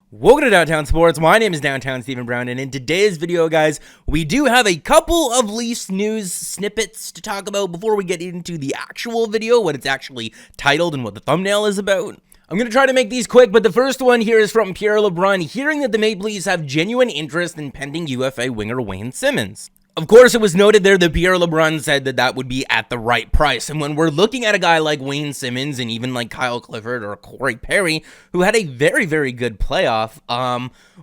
Welcome to Downtown Sports. My name is Downtown Stephen Brown, and in today's video, guys, we do have a couple of LEAFS news snippets to talk about before we get into the actual video, what it's actually titled and what the thumbnail is about. I'm going to try to make these quick, but the first one here is from Pierre LeBrun, hearing that the Maple Leafs have genuine interest in pending UFA winger Wayne Simmonds. Of course, it was noted there that Pierre LeBrun said that that would be at the right price. And when we're looking at a guy like Wayne Simmonds and even like Kyle Clifford or Corey Perry, who had a very, very good playoff,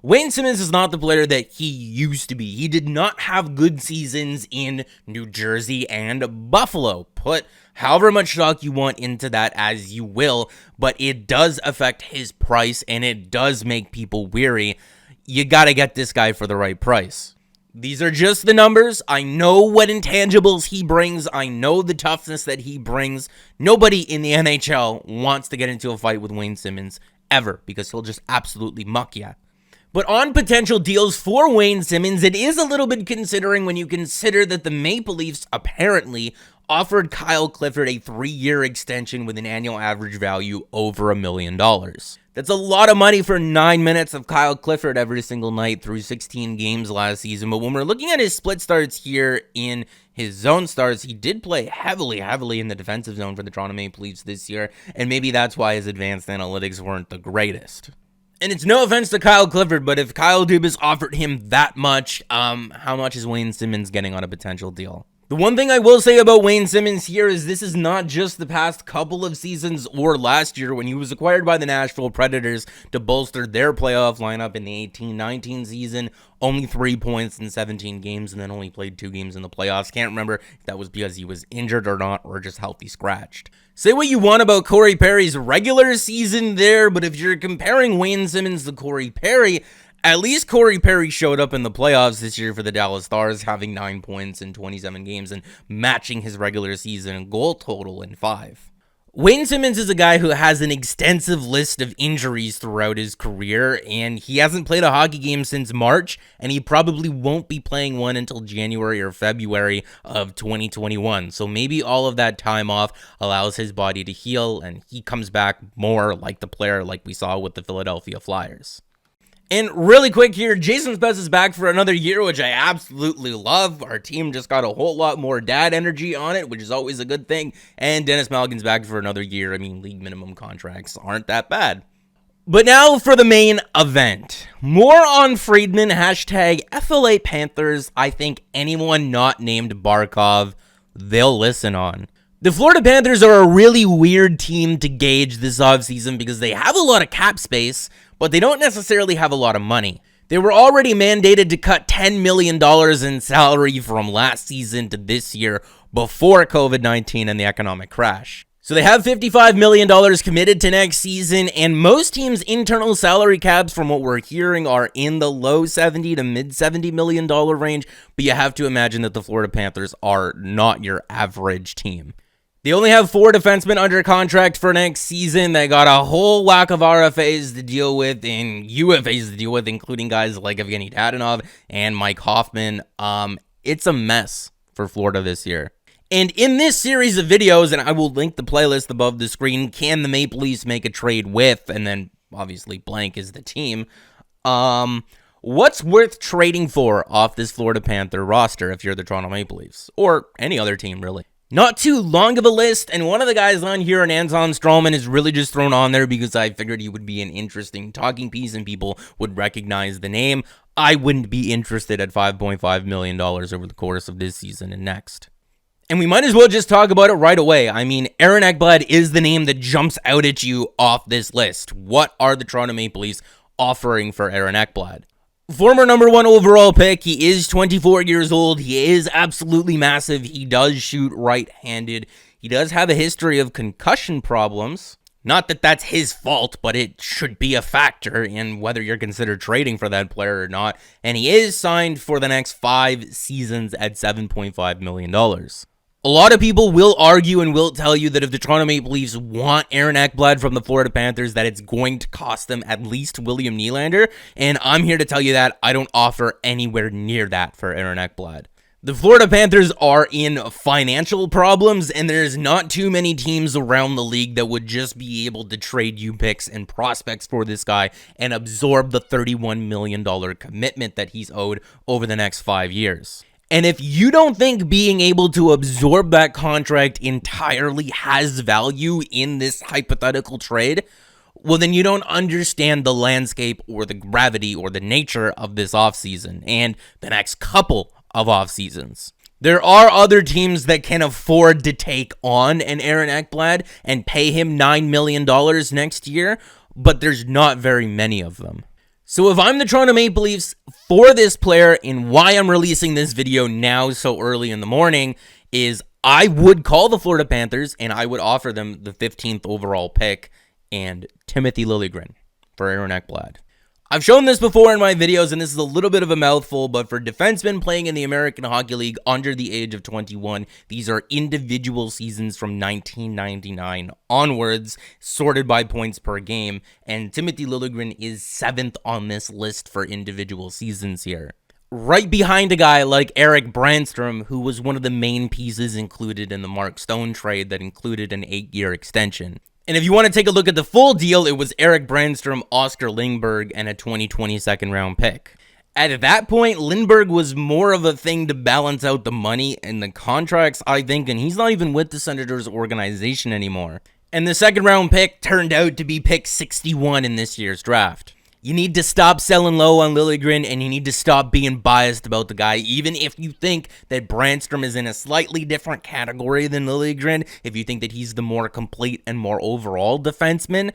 Wayne Simmonds is not the player that he used to be. He did not have good seasons in New Jersey and Buffalo. Put however much stock you want into that as you will, but it does affect his price and it does make people weary. You got to get this guy for the right price. These are just the numbers. I know what intangibles he brings. I know the toughness that he brings. Nobody in the NHL wants to get into a fight with Wayne Simmonds ever because he'll just absolutely muck you. But on potential deals for Wayne Simmonds, it is a little bit considering when you consider that the Maple Leafs apparently offered Kyle Clifford a 3-year extension with an annual average value over $1 million. That's a lot of money for 9 minutes of Kyle Clifford every single night through 16 games last season. But when we're looking at his split starts here in his zone starts, he did play heavily in the defensive zone for the Toronto Maple Leafs this year. And maybe that's why his advanced analytics weren't the greatest. And it's no offense to Kyle Clifford, but if Kyle Dubas offered him that much, how much is Wayne Simmonds getting on a potential deal? The one thing I will say about Wayne Simmonds here is this is not just the past couple of seasons or last year when he was acquired by the Nashville Predators to bolster their playoff lineup in the 18-19 season. Only 3 points in 17 games and then only played 2 games in the playoffs. Can't remember if that was because he was injured or not or just healthy scratched. Say what you want about Corey Perry's regular season there, but if you're comparing Wayne Simmonds to Corey Perry, at least Corey Perry showed up in the playoffs this year for the Dallas Stars, having 9 points in 27 games and matching his regular season goal total in 5. Wayne Simmonds is a guy who has an extensive list of injuries throughout his career, and he hasn't played a hockey game since March, and he probably won't be playing one until January or February of 2021. So maybe all of that time off allows his body to heal, and he comes back more like the player like we saw with the Philadelphia Flyers. And really quick here, Jason Spezza is back for another year, which I absolutely love. Our team just got a whole lot more dad energy on it, which is always a good thing. And Dennis Malgin's back for another year. I mean, league minimum contracts aren't that bad. But now for the main event. More on Friedman, hashtag FLA Panthers. I think anyone not named Barkov, they'll listen on. The Florida Panthers are a really weird team to gauge this offseason because they have a lot of cap space, but they don't necessarily have a lot of money. They were already mandated to cut $10 million in salary from last season to this year before COVID-19 and the economic crash. So they have $55 million committed to next season, and most teams' internal salary caps, from what we're hearing, are in the low $70 to mid $70 million range, but you have to imagine that the Florida Panthers are not your average team. They only have 4 defensemen under contract for next season. They got a whole whack of RFAs to deal with and UFAs to deal with, including guys like Evgeny Tadinov and Mike Hoffman. It's a mess for Florida this year. And in this series of videos, and I will link the playlist above the screen, can the Maple Leafs make a trade with, and then obviously blank is the team, what's worth trading for off this Florida Panther roster if you're the Toronto Maple Leafs, or any other team really? Not too long of a list, and one of the guys on here, Anton Strawman, is really just thrown on there because I figured he would be an interesting talking piece and people would recognize the name. I wouldn't be interested at $5.5 million over the course of this season and next. And we might as well just talk about it right away. I mean, Aaron Ekblad is the name that jumps out at you off this list. What are the Toronto Maple Leafs offering for Aaron Ekblad? Former number 1 overall pick, he is 24 years old, he is absolutely massive, he does shoot right-handed, he does have a history of concussion problems. Not that that's his fault, but it should be a factor in whether you're considered trading for that player or not, and he is signed for the next 5 seasons at $7.5 million. A lot of people will argue and will tell you that if the Toronto Maple Leafs want Aaron Ekblad from the Florida Panthers, that it's going to cost them at least William Nylander, and I'm here to tell you that I don't offer anywhere near that for Aaron Ekblad. The Florida Panthers are in financial problems, and there's not too many teams around the league that would just be able to trade you picks and prospects for this guy and absorb the $31 million commitment that he's owed over the next 5 years. And if you don't think being able to absorb that contract entirely has value in this hypothetical trade, well, then you don't understand the landscape or the gravity or the nature of this offseason and the next couple of off seasons. There are other teams that can afford to take on an Aaron Ekblad and pay him $9 million next year, but there's not very many of them. So if I'm the Toronto Maple Leafs, for this player, and why I'm releasing this video now so early in the morning, is I would call the Florida Panthers and I would offer them the 15th overall pick and Timothy Liljegren for Aaron Ekblad. I've shown this before in my videos, and this is a little bit of a mouthful, but for defensemen playing in the American Hockey League under the age of 21, these are individual seasons from 1999 onwards, sorted by points per game, and Timothy Liljegren is 7th on this list for individual seasons here. Right behind a guy like Erik Brannstrom, who was one of the main pieces included in the Mark Stone trade that included an 8-year extension. And if you want to take a look at the full deal, it was Erik Brannstrom, Oscar Lindberg, and a 2020 second-round pick. At that point, Lindberg was more of a thing to balance out the money and the contracts, I think, and he's not even with the Senators organization anymore. And the second-round pick turned out to be pick 61 in this year's draft. You need to stop selling low on Liljegren, and you need to stop being biased about the guy, even if you think that Brannstrom is in a slightly different category than Liljegren, if you think that he's the more complete and more overall defenseman.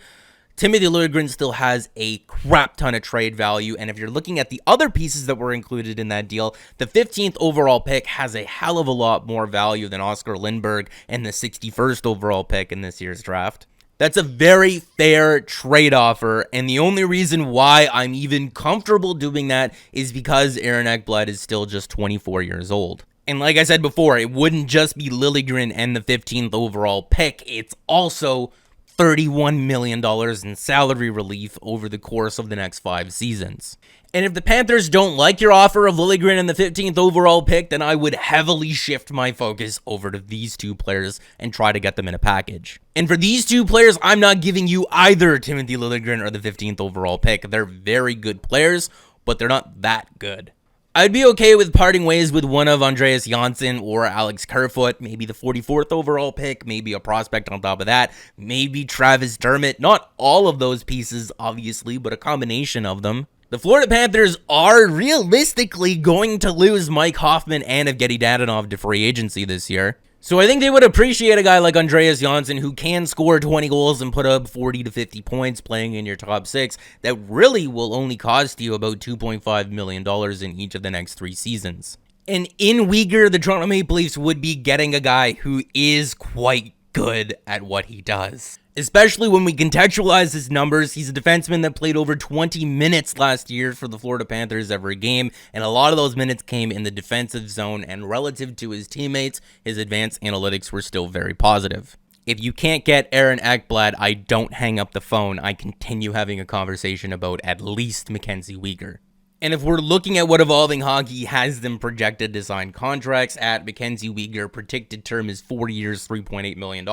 Timothy Liljegren still has a crap ton of trade value, and if you're looking at the other pieces that were included in that deal, the 15th overall pick has a hell of a lot more value than Oscar Lindberg and the 61st overall pick in this year's draft. That's a very fair trade offer, and the only reason why I'm even comfortable doing that is because Aaron Ekblad is still just 24 years old. And like I said before, it wouldn't just be Liljegren and the 15th overall pick, it's also $31 million in salary relief over the course of the next 5 seasons. And if the Panthers don't like your offer of Liljegren and the 15th overall pick, then I would heavily shift my focus over to these two players and try to get them in a package. And for these two players, I'm not giving you either Timothy Liljegren or the 15th overall pick. They're very good players, but they're not that good. I'd be okay with parting ways with one of Andreas Johnsson or Alex Kerfoot, maybe the 44th overall pick, maybe a prospect on top of that, maybe Travis Dermott. Not all of those pieces, obviously, but a combination of them. The Florida Panthers are realistically going to lose Mike Hoffman and Evgeny Dadonov to free agency this year. So I think they would appreciate a guy like Andreas Johnsson who can score 20 goals and put up 40 to 50 points playing in your top 6 that really will only cost you about $2.5 million in each of the next 3 seasons. And in Uyghur, the Toronto Maple Leafs would be getting a guy who is quite good at what he does. Especially when we contextualize his numbers, he's a defenseman that played over 20 minutes last year for the Florida Panthers every game, and a lot of those minutes came in the defensive zone, and relative to his teammates, his advanced analytics were still very positive. If you can't get Aaron Ekblad, I don't hang up the phone. I continue having a conversation about at least Mackenzie Weegar. And if we're looking at what Evolving Hockey has them projected to sign contracts at, Mackenzie Weegar predicted term is 4 years, $3.8 million.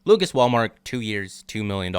Lucas Wallmark, 2 years, $2 million.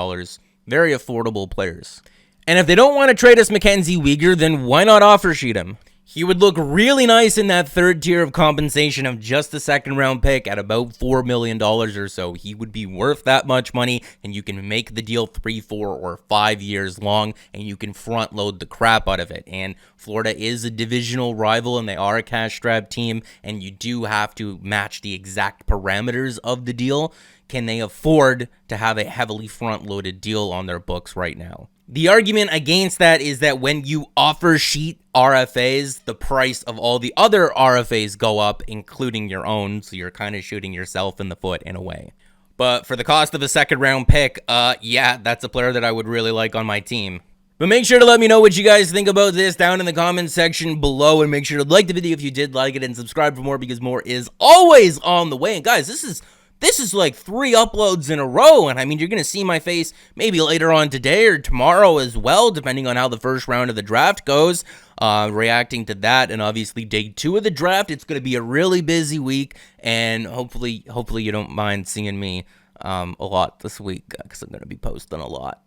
Very affordable players. And if they don't want to trade us Mackenzie Weegar, then why not offer sheet him? He would look really nice in that third tier of compensation of just a second-round pick at about $4 million or so. He would be worth that much money, and you can make the deal 3, 4, or 5 years long, and you can front-load the crap out of it. And Florida is a divisional rival, and they are a cash-strapped team, and you do have to match the exact parameters of the deal. Can they afford to have a heavily front-loaded deal on their books right now? The argument against that is that when you offer sheet RFAs, the price of all the other RFAs go up, including your own, so you're kind of shooting yourself in the foot in a way. But for the cost of a second-round pick, yeah, that's a player that I would really like on my team. But make sure to let me know what you guys think about this down in the comments section below, and make sure to like the video if you did like it, and subscribe for more because more is always on the way. And guys, this is this is like 3 uploads in a row, and I mean, you're going to see my face maybe later on today or tomorrow as well, depending on how the first round of the draft goes, reacting to that, and obviously day 2 of the draft. It's going to be a really busy week, and hopefully you don't mind seeing me a lot this week, because I'm going to be posting a lot.